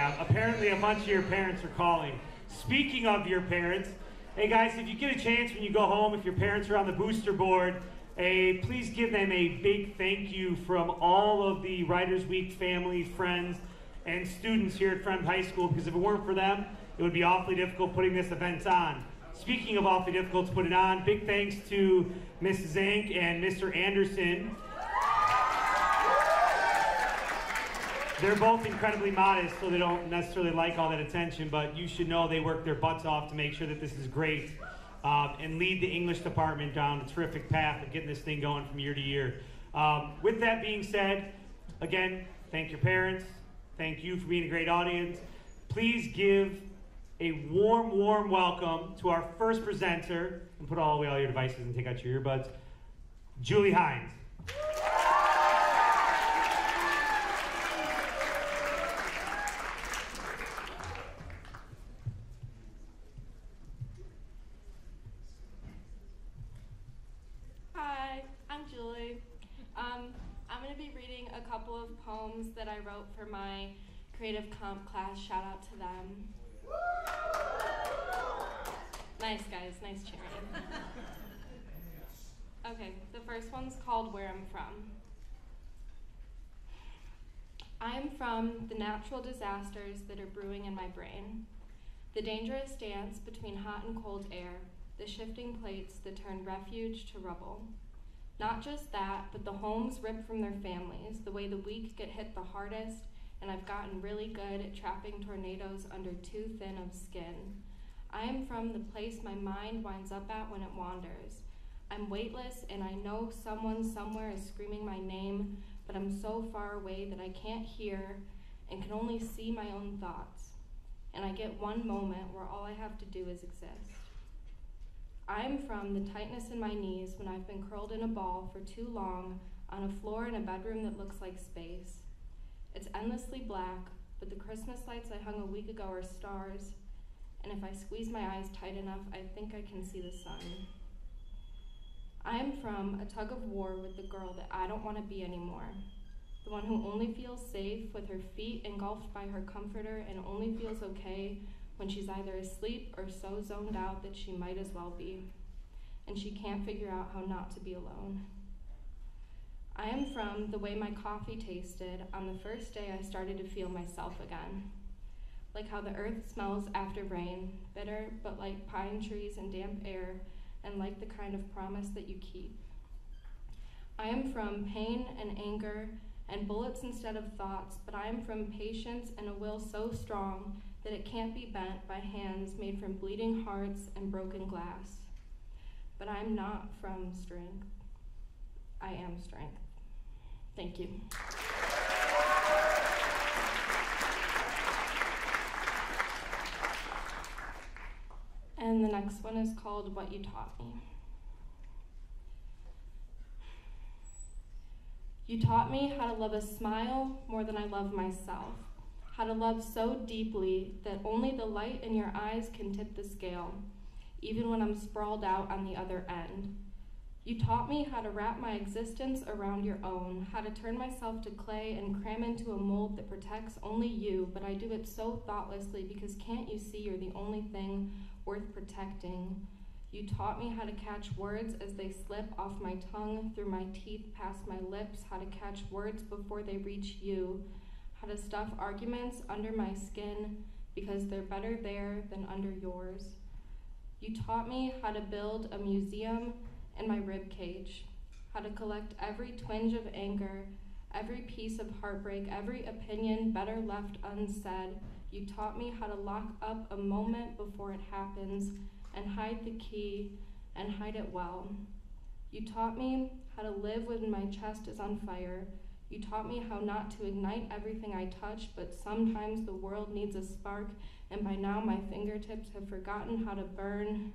Yeah, apparently a bunch of your parents are calling. Speaking of your parents, hey guys, if you get a chance when you go home, if your parents are on the booster board, please give them a big thank you from all of the Writers Week family, friends, and students here at Friend High School, because if it weren't for them, it would be awfully difficult putting this event on. Speaking of awfully difficult to put it on, big thanks to Mrs. Zank and Mr. Anderson. They're both incredibly modest, so they don't necessarily like all that attention, but you should know they work their butts off to make sure that this is great and lead the English department down a terrific path of getting this thing going from year to year. With that being said, again, thank your parents. Thank you for being a great audience. Please give a warm, warm welcome to our first presenter, and put away all your devices and take out your earbuds, Julie Hines. Hi, I'm Julie. I'm going to be reading a couple of poems that I wrote for my creative comp class. Shout out to them. Nice guys, nice cheering. Okay, the first one's called Where I'm From. I am from the natural disasters that are brewing in my brain, the dangerous dance between hot and cold air, the shifting plates that turn refuge to rubble. Not just that, but the homes ripped from their families, the way the weak get hit the hardest, and I've gotten really good at trapping tornadoes under too thin of skin. I am from the place my mind winds up at when it wanders. I'm weightless, and I know someone somewhere is screaming my name, but I'm so far away that I can't hear and can only see my own thoughts. And I get one moment where all I have to do is exist. I am from the tightness in my knees when I've been curled in a ball for too long on a floor in a bedroom that looks like space. It's endlessly black, but the Christmas lights I hung a week ago are stars, and if I squeeze my eyes tight enough, I think I can see the sun. I am from a tug of war with the girl that I don't want to be anymore, the one who only feels safe with her feet engulfed by her comforter and only feels okay when she's either asleep or so zoned out that she might as well be, and she can't figure out how not to be alone. I am from the way my coffee tasted on the first day I started to feel myself again. Like how the earth smells after rain, bitter but like pine trees and damp air, and like the kind of promise that you keep. I am from pain and anger and bullets instead of thoughts, but I am from patience and a will so strong that it can't be bent by hands made from bleeding hearts and broken glass. But I'm not from strength. I am strength. Thank you. And the next one is called What You Taught Me. You taught me how to love a smile more than I love myself, how to love so deeply that only the light in your eyes can tip the scale, even when I'm sprawled out on the other end. You taught me how to wrap my existence around your own, how to turn myself to clay and cram into a mold that protects only you, but I do it so thoughtlessly because can't you see you're the only thing worth protecting? You taught me how to catch words as they slip off my tongue, through my teeth, past my lips, how to catch words before they reach you, how to stuff arguments under my skin because they're better there than under yours. You taught me how to build a museum in my rib cage, how to collect every twinge of anger, every piece of heartbreak, every opinion better left unsaid. You taught me how to lock up a moment before it happens and hide the key and hide it well. You taught me how to live when my chest is on fire. You taught me how not to ignite everything I touch, but sometimes the world needs a spark, and by now my fingertips have forgotten how to burn.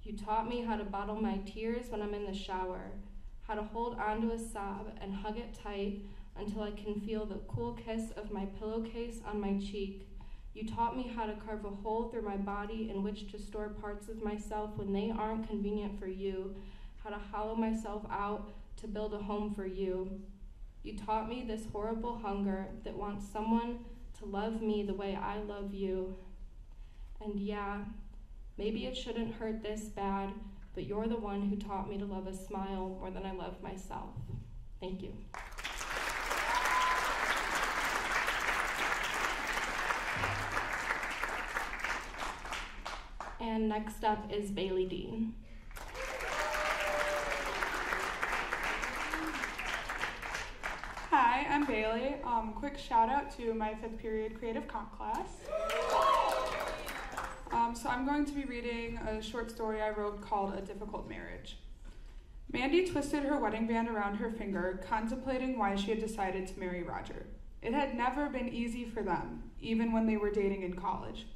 You taught me how to bottle my tears when I'm in the shower, how to hold onto a sob and hug it tight until I can feel the cool kiss of my pillowcase on my cheek. You taught me how to carve a hole through my body in which to store parts of myself when they aren't convenient for you, how to hollow myself out to build a home for you. You taught me this horrible hunger that wants someone to love me the way I love you. And yeah, maybe it shouldn't hurt this bad, but you're the one who taught me to love a smile more than I love myself. Thank you. And next up is Bailey Dean. Hi, I'm Bailey. Quick shout out to my 5th period creative comp class. So I'm going to be reading a short story I wrote called A Difficult Marriage. Mandy twisted her wedding band around her finger, contemplating why she had decided to marry Roger. It had never been easy for them, even when they were dating in college.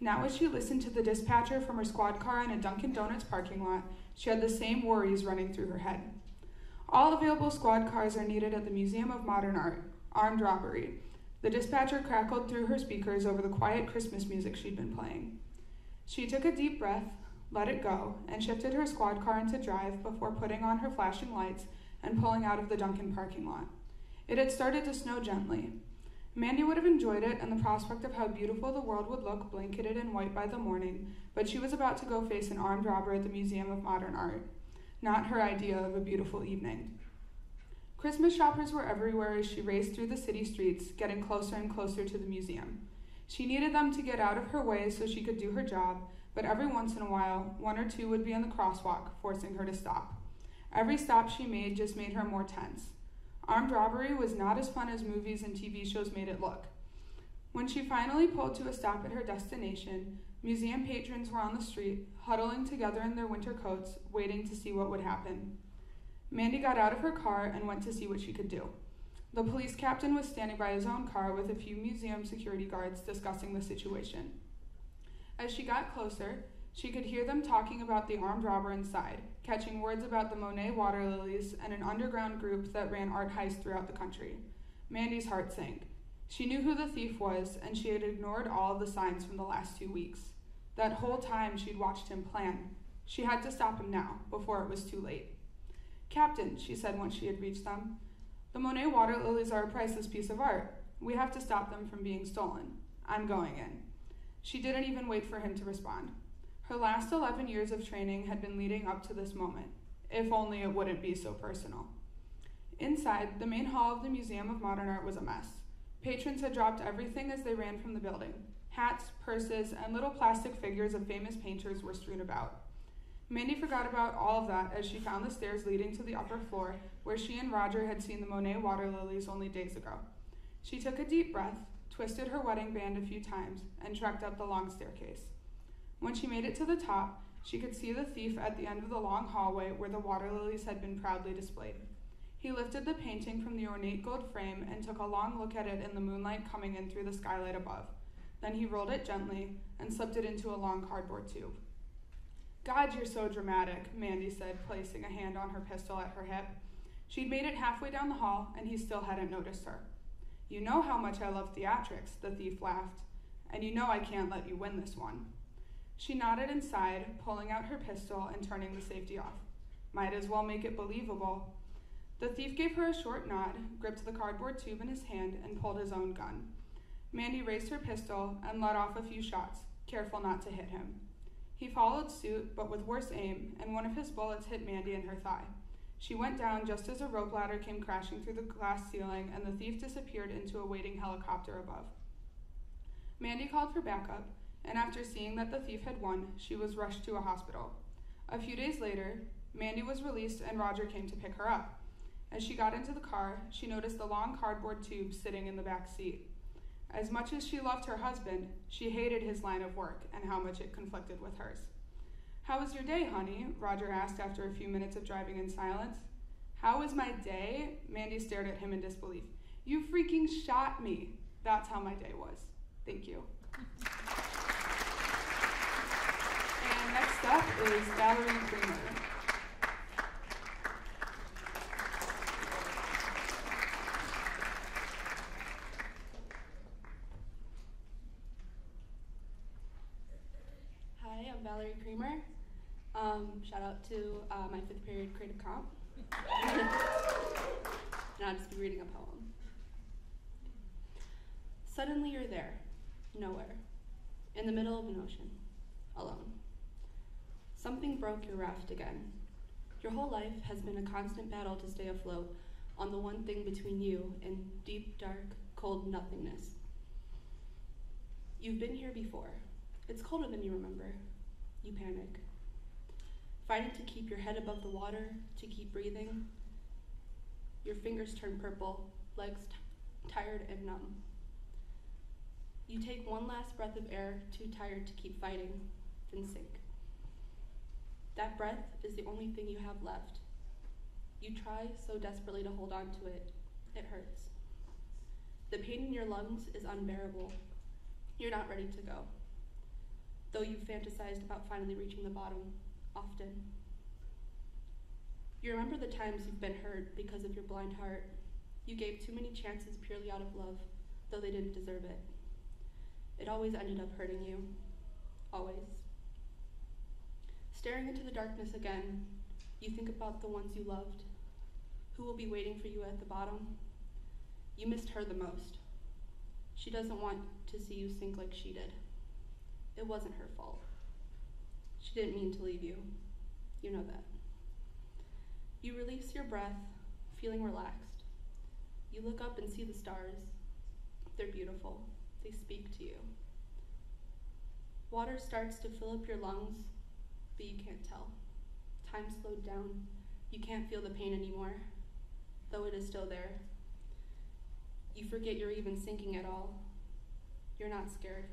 Now as she listened to the dispatcher from her squad car in a Dunkin' Donuts parking lot, she had the same worries running through her head. All available squad cars are needed at the Museum of Modern Art. Armed robbery. The dispatcher crackled through her speakers over the quiet Christmas music she'd been playing. She took a deep breath, let it go, and shifted her squad car into drive before putting on her flashing lights and pulling out of the Dunkin' parking lot. It had started to snow gently. Mandy would have enjoyed it and the prospect of how beautiful the world would look blanketed in white by the morning, but she was about to go face an armed robber at the Museum of Modern Art. Not her idea of a beautiful evening. Christmas shoppers were everywhere as she raced through the city streets, getting closer and closer to the museum. She needed them to get out of her way so she could do her job, but every once in a while, one or two would be in the crosswalk, forcing her to stop. Every stop she made just made her more tense. Armed robbery was not as fun as movies and TV shows made it look. When she finally pulled to a stop at her destination, museum patrons were on the street, huddling together in their winter coats, waiting to see what would happen. Mandy got out of her car and went to see what she could do. The police captain was standing by his own car with a few museum security guards discussing the situation. As she got closer, she could hear them talking about the armed robber inside, catching words about the Monet water lilies and an underground group that ran art heists throughout the country. Mandy's heart sank. She knew who the thief was, and she had ignored all of the signs from the last 2 weeks. That whole time she'd watched him plan. She had to stop him now, before it was too late. "Captain," she said once she had reached them, "the Monet water lilies are a priceless piece of art. We have to stop them from being stolen. I'm going in." She didn't even wait for him to respond. Her last 11 years of training had been leading up to this moment. If only it wouldn't be so personal. Inside, the main hall of the Museum of Modern Art was a mess. Patrons had dropped everything as they ran from the building. Hats, purses, and little plastic figures of famous painters were strewn about. Mandy forgot about all of that as she found the stairs leading to the upper floor, where she and Roger had seen the Monet water lilies only days ago. She took a deep breath, twisted her wedding band a few times, and trekked up the long staircase. When she made it to the top, she could see the thief at the end of the long hallway where the water lilies had been proudly displayed. He lifted the painting from the ornate gold frame and took a long look at it in the moonlight coming in through the skylight above. Then he rolled it gently and slipped it into a long cardboard tube. "God, you're so dramatic," Mandy said, placing a hand on her pistol at her hip. She'd made it halfway down the hall, and he still hadn't noticed her. "You know how much I love theatrics," the thief laughed, "and you know I can't let you win this one." She nodded and sighed, pulling out her pistol and turning the safety off. Might as well make it believable. The thief gave her a short nod, gripped the cardboard tube in his hand, and pulled his own gun. Mandy raised her pistol and let off a few shots, careful not to hit him. He followed suit, but with worse aim, and one of his bullets hit Mandy in her thigh. She went down just as a rope ladder came crashing through the glass ceiling, and the thief disappeared into a waiting helicopter above. Mandy called for backup, and after seeing that the thief had won, she was rushed to a hospital. A few days later, Mandy was released and Roger came to pick her up. As she got into the car, she noticed the long cardboard tube sitting in the back seat. As much as she loved her husband, she hated his line of work and how much it conflicted with hers. "How was your day, honey?" Roger asked after a few minutes of driving in silence. "How was my day?" Mandy stared at him in disbelief. "You freaking shot me." "That's how my day was. Thank you." And next up is Valerie Creamer. Hi, I'm Valerie Creamer. Shout out to my 5th period creative comp. And I'll just be reading a poem. Suddenly you're there, nowhere, in the middle of an ocean, alone. Something broke your raft again. Your whole life has been a constant battle to stay afloat on the one thing between you and deep, dark, cold nothingness. You've been here before. It's colder than you remember. You panic. Fighting to keep your head above the water, to keep breathing. Your fingers turn purple, legs tired and numb. You take one last breath of air, too tired to keep fighting, then sink. That breath is the only thing you have left. You try so desperately to hold on to it. It hurts. The pain in your lungs is unbearable. You're not ready to go, though you've fantasized about finally reaching the bottom, often. You remember the times you've been hurt because of your blind heart. You gave too many chances purely out of love, though they didn't deserve it. It always ended up hurting you. Always. Staring into the darkness again, you think about the ones you loved, who will be waiting for you at the bottom. You missed her the most. She doesn't want to see you sink like she did. It wasn't her fault. She didn't mean to leave you. You know that. You release your breath, feeling relaxed. You look up and see the stars. They're beautiful. They speak to you. Water starts to fill up your lungs, but you can't tell. Time slowed down. You can't feel the pain anymore, though it is still there. You forget you're even sinking at all. You're not scared.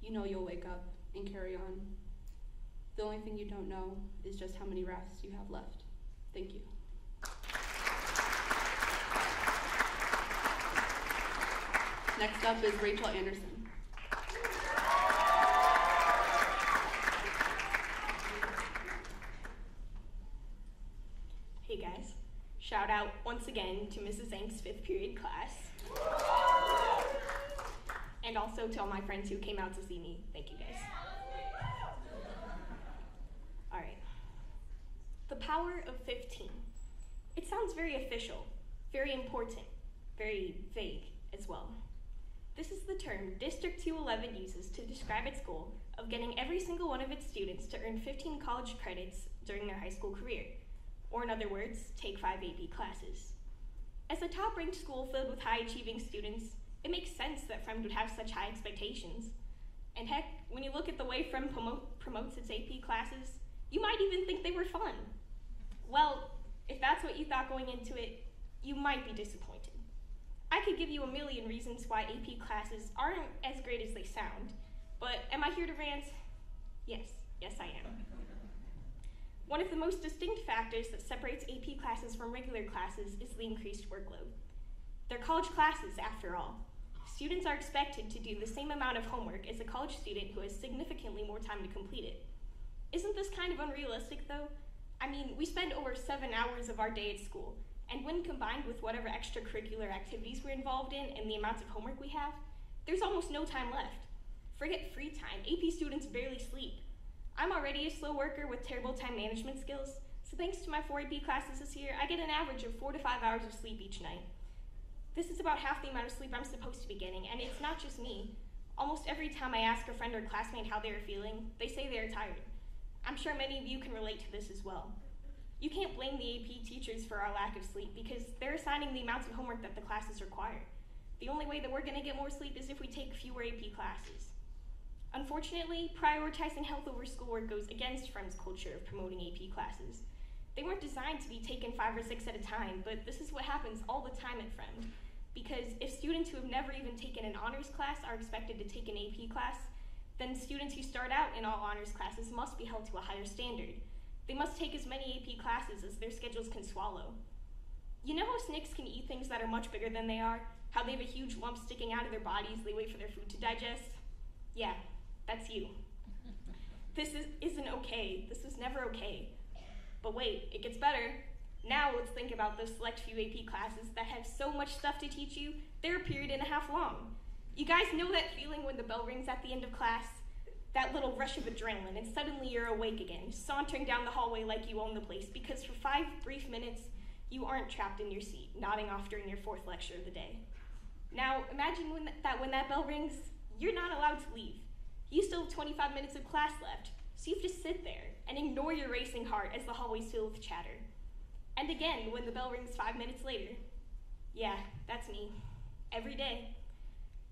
You know you'll wake up and carry on. The only thing you don't know is just how many rafts you have left. Thank you. Next up is Rachel Anderson. Hey guys, shout out once again to Mrs. Zhang's 5th period class. And also to all my friends who came out to see me. Thank you guys. All right. The power of 15. It sounds very official, very important, very vague as well. This is the term District 211 uses to describe its goal of getting every single one of its students to earn 15 college credits during their high school career. Or in other words, take 5 AP classes. As a top-ranked school filled with high-achieving students, it makes sense that Fremd would have such high expectations. And heck, when you look at the way Fremd promotes its AP classes, you might even think they were fun. Well, if that's what you thought going into it, you might be disappointed. I could give you a million reasons why AP classes aren't as great as they sound, but am I here to rant? Yes, I am. One of the most distinct factors that separates AP classes from regular classes is the increased workload. They're college classes, after all. Students are expected to do the same amount of homework as a college student who has significantly more time to complete it. Isn't this kind of unrealistic, though? I mean, we spend over 7 hours of our day at school, and when combined with whatever extracurricular activities we're involved in and the amounts of homework we have, there's almost no time left. Forget free time, AP students barely sleep. I'm already a slow worker with terrible time management skills, so thanks to my 4 AP classes this year, I get an average of 4 to 5 hours of sleep each night. This is about half the amount of sleep I'm supposed to be getting, and it's not just me. Almost every time I ask a friend or classmate how they are feeling, they say they are tired. I'm sure many of you can relate to this as well. You can't blame the AP teachers for our lack of sleep because they're assigning the amounts of homework that the classes require. The only way that we're going to get more sleep is if we take fewer AP classes. Unfortunately, prioritizing health over schoolwork goes against Fremd's culture of promoting AP classes. They weren't designed to be taken 5 or 6 at a time, but this is what happens all the time at Fremd. Because if students who have never even taken an honors class are expected to take an AP class, then students who start out in all honors classes must be held to a higher standard. They must take as many AP classes as their schedules can swallow. You know how snakes can eat things that are much bigger than they are? How they have a huge lump sticking out of their bodies, they wait for their food to digest? Yeah, that's you. This isn't okay. This was never okay. But wait, it gets better. Now let's think about those select few AP classes that have so much stuff to teach you, they're a period and a half long. You guys know that feeling when the bell rings at the end of class? That little rush of adrenaline, and suddenly you're awake again, sauntering down the hallway like you own the place, because for 5 brief minutes, you aren't trapped in your seat, nodding off during your 4th lecture of the day. Now, imagine when that bell rings, you're not allowed to leave. You still have 25 minutes of class left, so you have to sit there and ignore your racing heart as the hallways fill with chatter. And again, when the bell rings 5 minutes later. Yeah, that's me. Every day.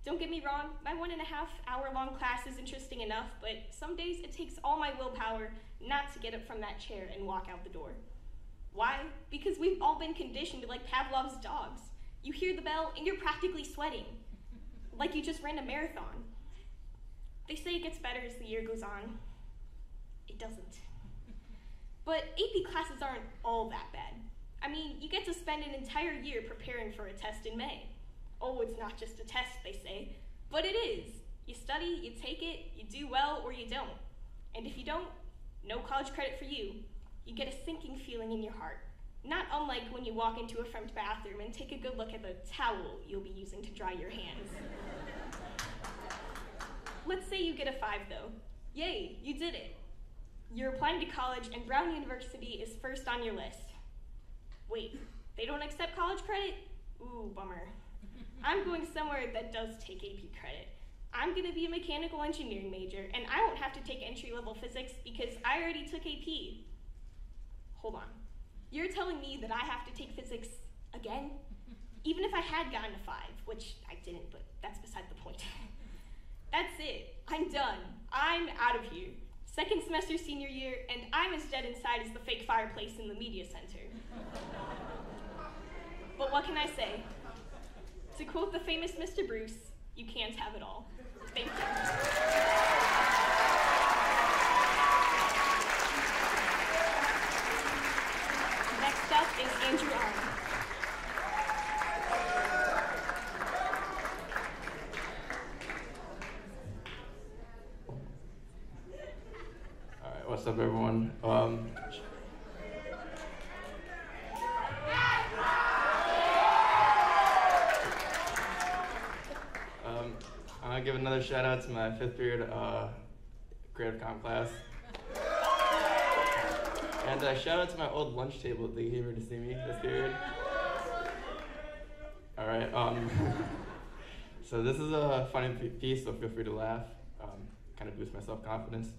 Don't get me wrong, my 1.5 hour long class is interesting enough, but some days it takes all my willpower not to get up from that chair and walk out the door. Why? Because we've all been conditioned like Pavlov's dogs. You hear the bell and you're practically sweating, like you just ran a marathon. They say it gets better as the year goes on. It doesn't. But AP classes aren't all that bad. I mean, you get to spend an entire year preparing for a test in May. Oh, it's not just a test, they say, but it is. You study, you take it, you do well, or you don't. And if you don't, no college credit for you. You get a sinking feeling in your heart, not unlike when you walk into a friend's bathroom and take a good look at the towel you'll be using to dry your hands. Let's say you get a 5, though. Yay, you did it. You're applying to college, and Brown University is first on your list. Wait, they don't accept college credit? Ooh, bummer. I'm going somewhere that does take AP credit. I'm gonna be a mechanical engineering major, and I won't have to take entry-level physics because I already took AP. Hold on. You're telling me that I have to take physics again? Even if I had gotten a 5, which I didn't, but that's beside the point. That's it. I'm done. I'm out of here. Second semester senior year, and I'm as dead inside as the fake fireplace in the media center. But what can I say? To quote the famous Mr. Bruce, you can't have it all. Thank you. Next up is Andrew Arnold. All right, what's up, everyone? I'm gonna give another shout out to my 5th period creative comm class. And shout out to my old lunch table. They came here to see me this period. All right. So this is a funny piece, so feel free to laugh. Kind of boost my self-confidence.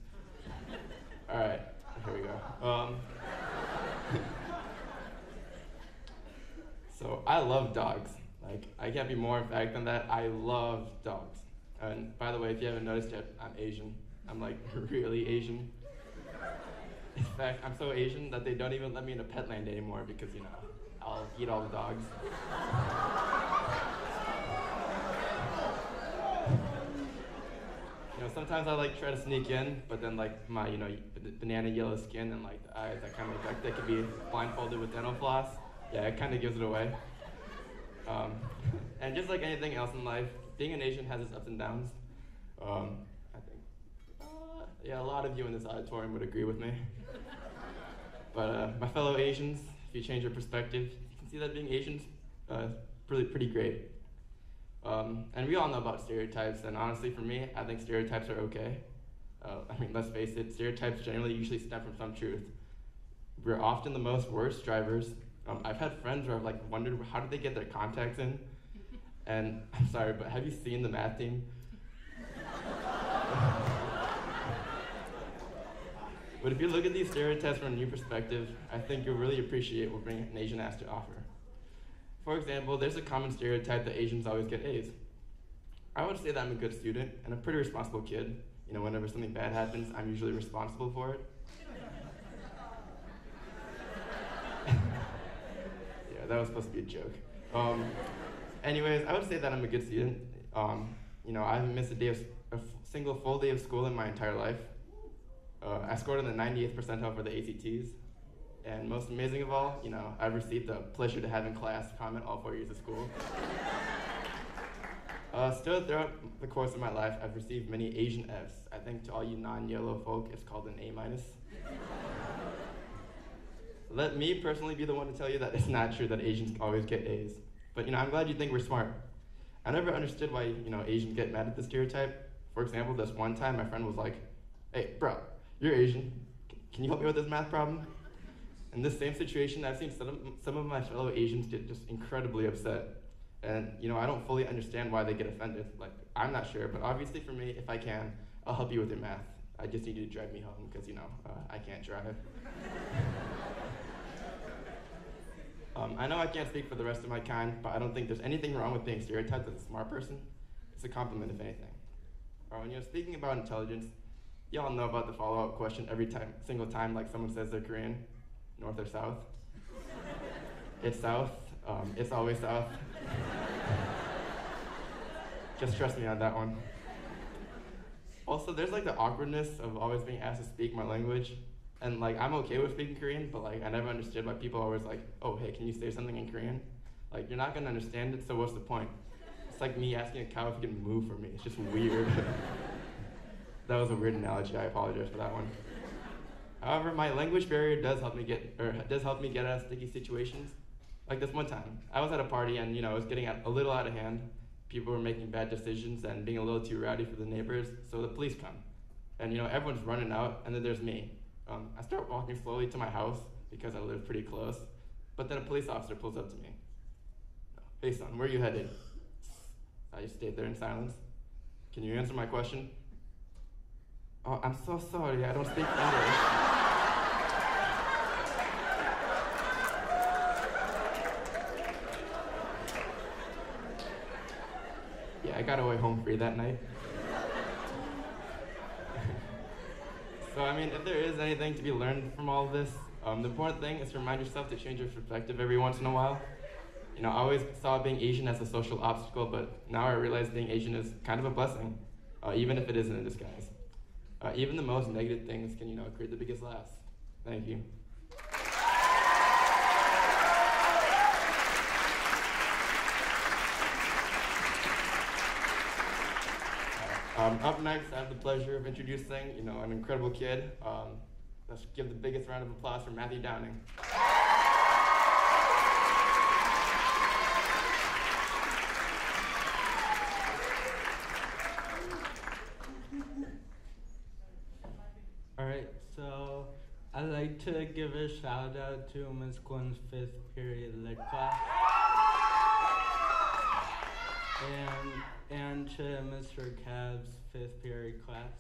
All right, here we go. So I love dogs. Like, I can't be more emphatic than that. I love dogs. And by the way, if you haven't noticed yet, I'm Asian. I'm like really Asian. In fact, I'm so Asian that they don't even let me into Petland anymore because, you know, I'll eat all the dogs. You know, sometimes I like try to sneak in, but then like my, you know, banana yellow skin and like the eyes, that kind of like that could be blindfolded with dental floss. Yeah, it kind of gives it away. And just like anything else in life, being an Asian has its ups and downs. I think, yeah, a lot of you in this auditorium would agree with me. But my fellow Asians, if you change your perspective, you can see that being Asian's pretty great. And we all know about stereotypes, and honestly, for me, I think stereotypes are okay. I mean, let's face it, stereotypes generally usually stem from some truth. We're often the most worst drivers. I've had friends where I've like wondered how did they get their contacts in? And I'm sorry, but have you seen the math team? But if you look at these stereotypes from a new perspective, I think you'll really appreciate what being an Asian has to offer. For example, there's a common stereotype that Asians always get A's. I would say that I'm a good student and a pretty responsible kid. You know, whenever something bad happens, I'm usually responsible for it. Yeah, that was supposed to be a joke. Anyways, I would say that I'm a good student. You know, I haven't missed a single full day of school in my entire life. I scored in the 98th percentile for the ACTs. And most amazing of all, you know, I've received the pleasure to have in class comment all 4 years of school. Still, throughout the course of my life, I've received many Asian Fs. I think to all you non-yellow folk, it's called an A-. Let me personally be the one to tell you that it's not true that Asians always get A's. But, you know, I'm glad you think we're smart. I never understood why, you know, Asians get mad at the stereotype. For example, this one time, my friend was like, "Hey, bro, you're Asian. Can you help me with this math problem?" In this same situation, I've seen some of my fellow Asians get just incredibly upset. And I don't fully understand why they get offended. Like, I'm not sure, but obviously for me, if I can, I'll help you with your math. I just need you to drive me home because, I can't drive. I know I can't speak for the rest of my kind, but I don't think there's anything wrong with being stereotyped as a smart person. It's a compliment, if anything. Speaking about intelligence, y'all know about the follow-up question every single time, like someone says they're Korean, north or south. It's south. It's always south. Just trust me on that one. Also, there's like the awkwardness of always being asked to speak my language. And like, I'm okay with speaking Korean, but like, I never understood why people are always like, oh, hey, can you say something in Korean? Like, you're not gonna understand it, so what's the point? It's like me asking a cow if it can move for me. It's just weird. That was a weird analogy, I apologize for that one. However, my language barrier does help me get out of sticky situations. Like this one time, I was at a party and it was getting a little out of hand. People were making bad decisions and being a little too rowdy for the neighbors, so the police come. And everyone's running out, and then there's me. I start walking slowly to my house because I live pretty close, but then a police officer pulls up to me. Hey son, where are you headed? I just stayed there in silence. Can you answer my question? Oh, I'm so sorry, I don't speak English. Yeah, I got away home free that night. So, if there is anything to be learned from all of this, the important thing is to remind yourself to change your perspective every once in a while. I always saw being Asian as a social obstacle, but now I realize being Asian is kind of a blessing, even if it isn't in disguise. Even the most negative things can, create the biggest laughs. Thank you. Up next, I have the pleasure of introducing, an incredible kid. Let's give the biggest round of applause for Matthew Downing. All right, so I'd like to give a shout out to Ms. Quinn's 5th period lit class. And to Mr. Cav's 5th period class.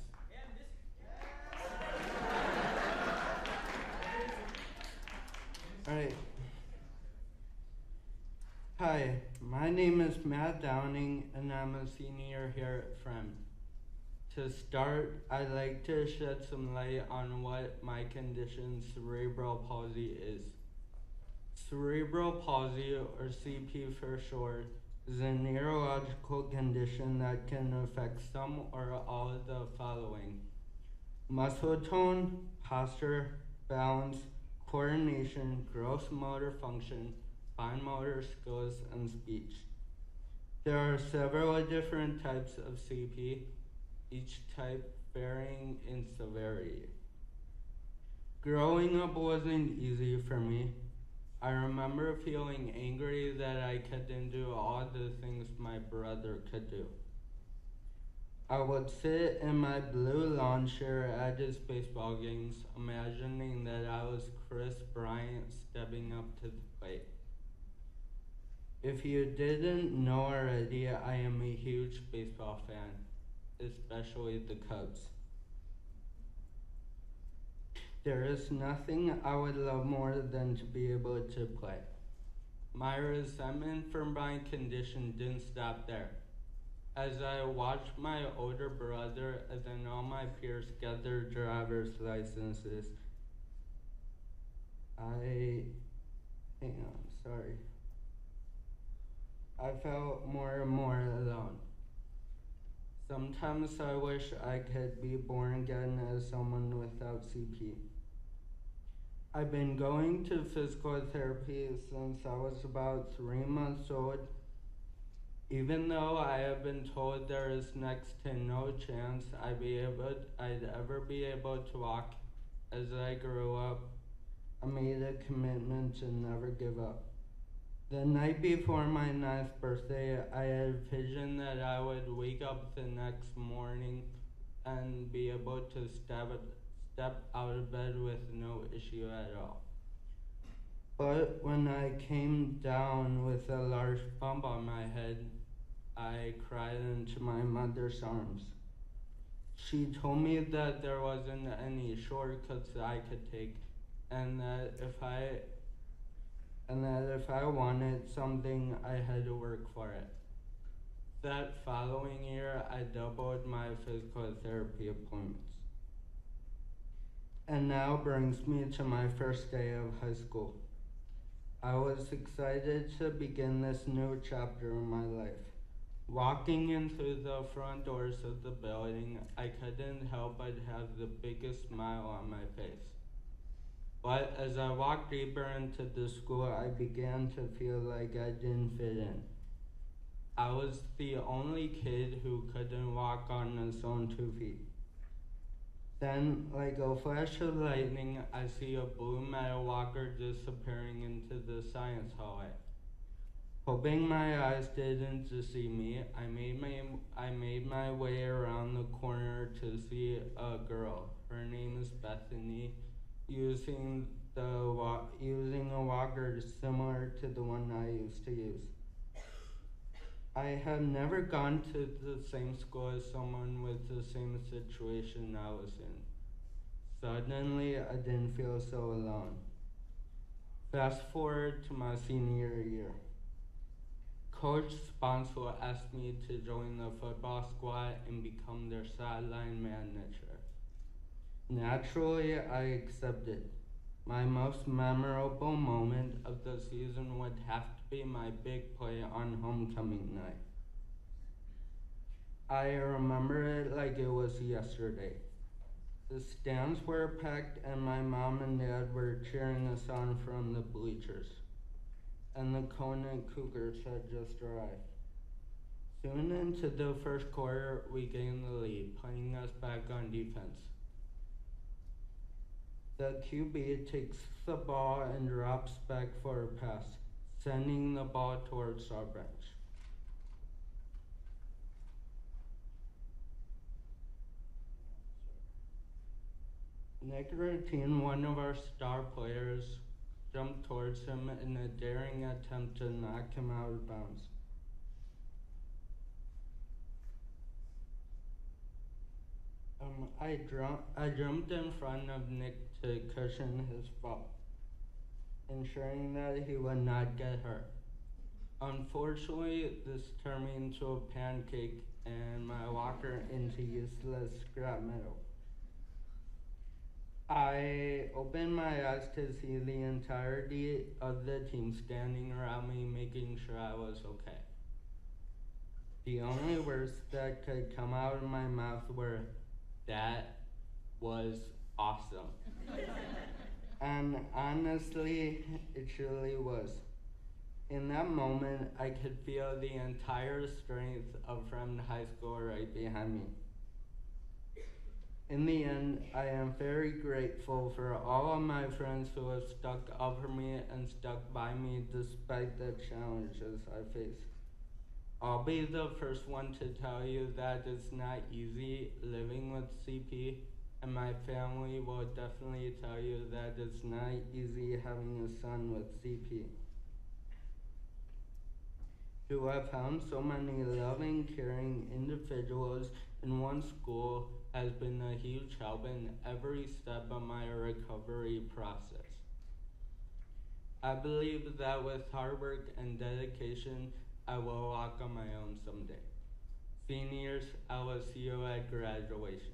All right. Hi, my name is Matt Downing, and I'm a senior here at FREM. To start, I'd like to shed some light on what my condition, cerebral palsy, is. Cerebral palsy, or CP for short, is a neurological condition that can affect some or all of the following: muscle tone, posture, balance, coordination, gross motor function, fine motor skills, and speech. There are several different types of CP, each type varying in severity. Growing up wasn't easy for me. I remember feeling angry that I couldn't do all the things my brother could do. I would sit in my blue lawn chair at his baseball games, imagining that I was Chris Bryant stepping up to the plate. If you didn't know already, I am a huge baseball fan, especially the Cubs. There is nothing I would love more than to be able to play. My resentment for my condition didn't stop there. As I watched my older brother and then all my peers get their driver's licenses, I felt more and more alone. Sometimes I wish I could be born again as someone without CP. I've been going to physical therapy since I was about 3 months old. Even though I have been told there is next to no chance I'd ever be able to walk as I grew up, I made a commitment to never give up. The night before my 9th birthday, I had a vision that I would wake up the next morning and be able to step out of bed with no issue at all. But when I came down with a large bump on my head, I cried into my mother's arms. She told me that there wasn't any shortcuts I could take, and that if I wanted something, I had to work for it. That following year, I doubled my physical therapy appointments. And now brings me to my first day of high school. I was excited to begin this new chapter in my life. Walking in through the front doors of the building, I couldn't help but have the biggest smile on my face. But as I walked deeper into the school, I began to feel like I didn't fit in. I was the only kid who couldn't walk on his own 2 feet. Then, like a flash of lightning, I see a blue metal walker disappearing into the science hallway. Hoping my eyes didn't deceive me, I made my way around the corner to see a girl. Her name is Bethany, using a walker similar to the one I used to use. I have never gone to the same school as someone with the same situation I was in. Suddenly, I didn't feel so alone. Fast forward to my senior year. Coach Sponsor asked me to join the football squad and become their sideline manager. Naturally, I accepted. My most memorable moment of the season would have to be my big play on homecoming night. I remember it like it was yesterday. The stands were packed and my mom and dad were cheering us on from the bleachers. And the Conant Cougars had just arrived. Soon into the first quarter, we gained the lead, putting us back on defense. The QB takes the ball and drops back for a pass, sending the ball towards our bench. Nick Routine, one of our star players, jumped towards him in a daring attempt to knock him out of bounds. I jumped in front of Nick to cushion his fall, ensuring that he would not get hurt. Unfortunately, this turned me into a pancake and my walker into useless scrap metal. I opened my eyes to see the entirety of the team standing around me, making sure I was okay. The only words that could come out of my mouth were, "That was awesome." And honestly, it truly was. In that moment, I could feel the entire strength of Fremd High School right behind me. In the end, I am very grateful for all of my friends who have stuck up for me and stuck by me despite the challenges I face. I'll be the first one to tell you that it's not easy living with CP, and my family will definitely tell you that it's not easy having a son with CP. To have found so many loving, caring individuals in one school has been a huge help in every step of my recovery process. I believe that with hard work and dedication, I will walk on my own someday. Seniors, I will see you at graduation.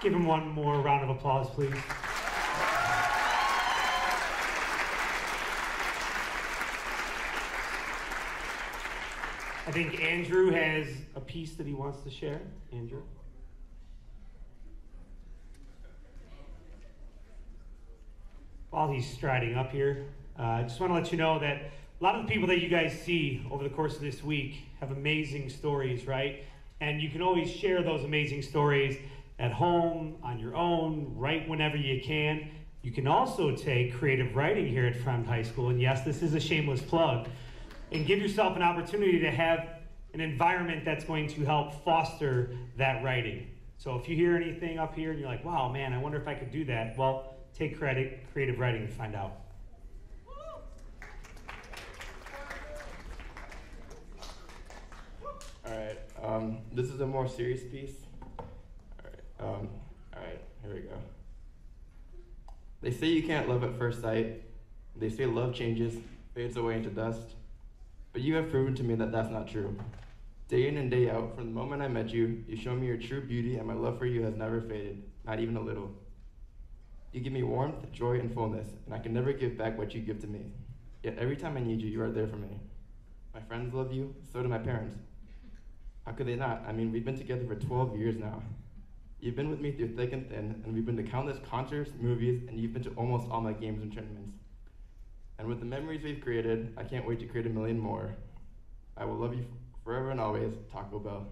Give him one more round of applause, please. I think Andrew has a piece that he wants to share. Andrew? While he's striding up here, I just want to let you know that a lot of the people that you guys see over the course of this week have amazing stories, right? And you can always share those amazing stories at home, on your own, write whenever you can. You can also take creative writing here at Fremd High School, and yes, this is a shameless plug, and give yourself an opportunity to have an environment that's going to help foster that writing. So if you hear anything up here and you're like, wow, man, I wonder if I could do that, well, take creative writing and find out. All right, this is a more serious piece. All right, here we go. They say you can't love at first sight. They say love changes, fades away into dust. But you have proven to me that that's not true. Day in and day out, from the moment I met you, you show me your true beauty, and my love for you has never faded, not even a little. You give me warmth, joy, and fullness, and I can never give back what you give to me. Yet every time I need you, you are there for me. My friends love you, so do my parents. How could they not? I mean, we've been together for 12 years now. You've been with me through thick and thin, and we've been to countless concerts, movies, and you've been to almost all my games and tournaments. And with the memories we've created, I can't wait to create a million more. I will love you forever and always, Taco Bell.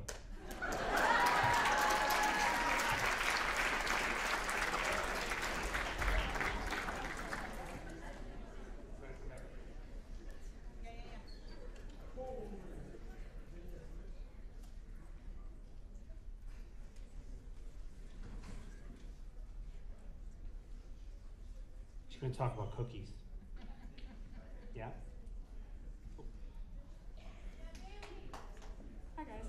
She's going to talk about cookies. Yeah? Hi guys.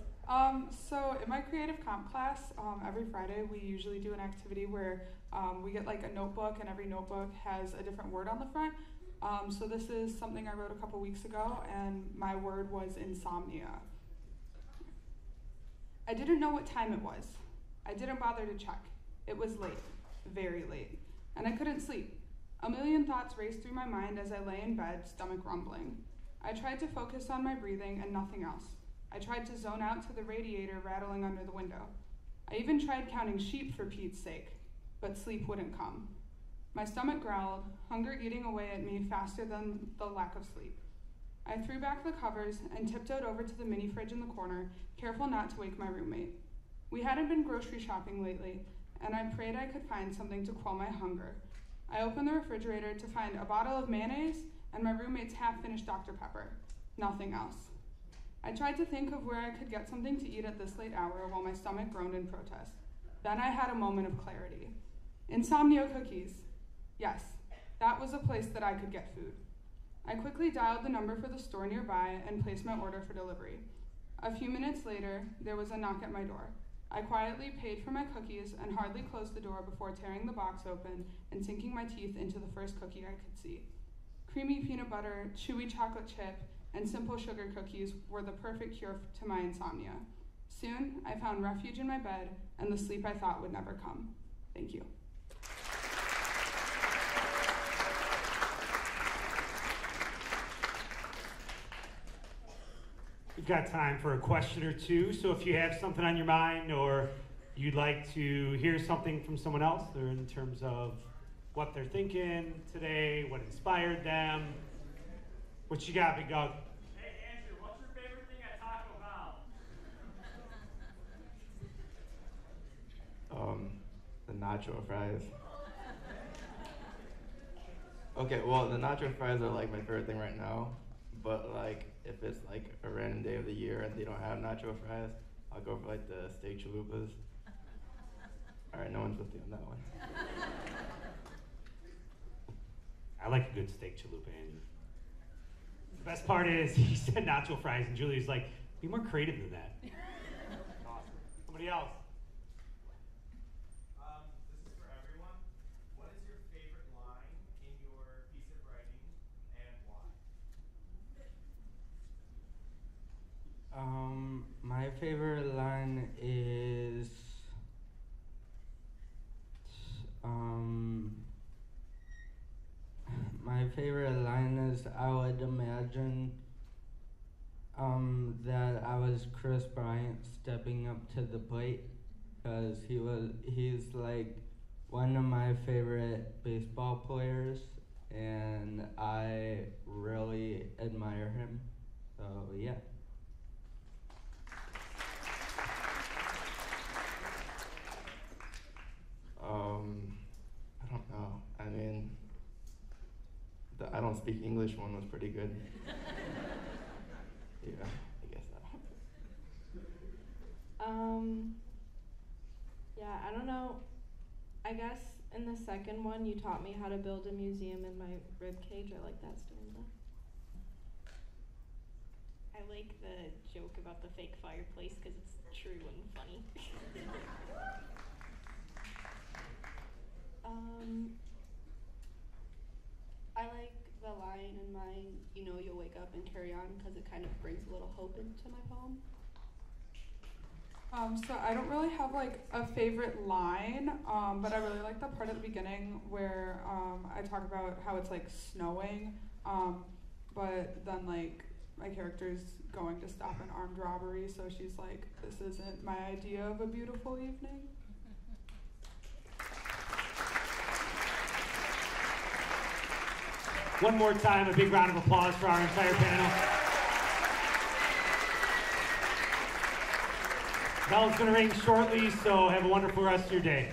So in my creative comp class, every Friday we usually do an activity where we get like a notebook, and every notebook has a different word on the front. So this is something I wrote a couple weeks ago, and my word was insomnia. I didn't know what time it was. I didn't bother to check. It was late, very late, and I couldn't sleep. A million thoughts raced through my mind as I lay in bed, stomach rumbling. I tried to focus on my breathing and nothing else. I tried to zone out to the radiator rattling under the window. I even tried counting sheep for Pete's sake, but sleep wouldn't come. My stomach growled, hunger eating away at me faster than the lack of sleep. I threw back the covers and tiptoed over to the mini fridge in the corner, careful not to wake my roommate. We hadn't been grocery shopping lately, and I prayed I could find something to quell my hunger. I opened the refrigerator to find a bottle of mayonnaise and my roommate's half-finished Dr. Pepper. Nothing else. I tried to think of where I could get something to eat at this late hour while my stomach groaned in protest. Then I had a moment of clarity. Insomnia cookies. Yes, that was a place that I could get food. I quickly dialed the number for the store nearby and placed my order for delivery. A few minutes later, there was a knock at my door. I quietly paid for my cookies and hardly closed the door before tearing the box open and sinking my teeth into the first cookie I could see. Creamy peanut butter, chewy chocolate chip, and simple sugar cookies were the perfect cure to my insomnia. Soon, I found refuge in my bed and the sleep I thought would never come. Thank you. We've got time for a question or two, so if you have something on your mind or you'd like to hear something from someone else, or in terms of what they're thinking today, what inspired them, what you got, Big Dog? Hey, Andrew, what's your favorite thing at Taco Bell? The nacho fries. Okay, well, the nacho fries are like my favorite thing right now, but like if it's like a random day of the year and they don't have nacho fries, I'll go for like the steak chalupas. All right, no one's with me on that one. I like a good steak chalupa, Andrew. The best part is he said nacho fries, and Julie's like, be more creative than that. Awesome. Somebody else? This is for everyone. What is your favorite line in your piece of writing and why? My favorite line is I would imagine that I was Chris Bryant stepping up to the plate, because he's like one of my favorite baseball players, and I really admire him. So yeah. speak English one was pretty good. Yeah, I guess that. Yeah, I don't know. I guess in the second one, you taught me how to build a museum in my rib cage. I like that stanza. I like the joke about the fake fireplace because it's true and funny. I like the line in mine, you know, you'll wake up and carry on, because it kind of brings a little hope into my poem. So I don't really have like a favorite line, but I really like the part at the beginning where I talk about how it's like snowing, but then like my character's going to stop an armed robbery, so she's like, this isn't my idea of a beautiful evening. One more time, a big round of applause for our entire panel. Bell's going to ring shortly, so have a wonderful rest of your day.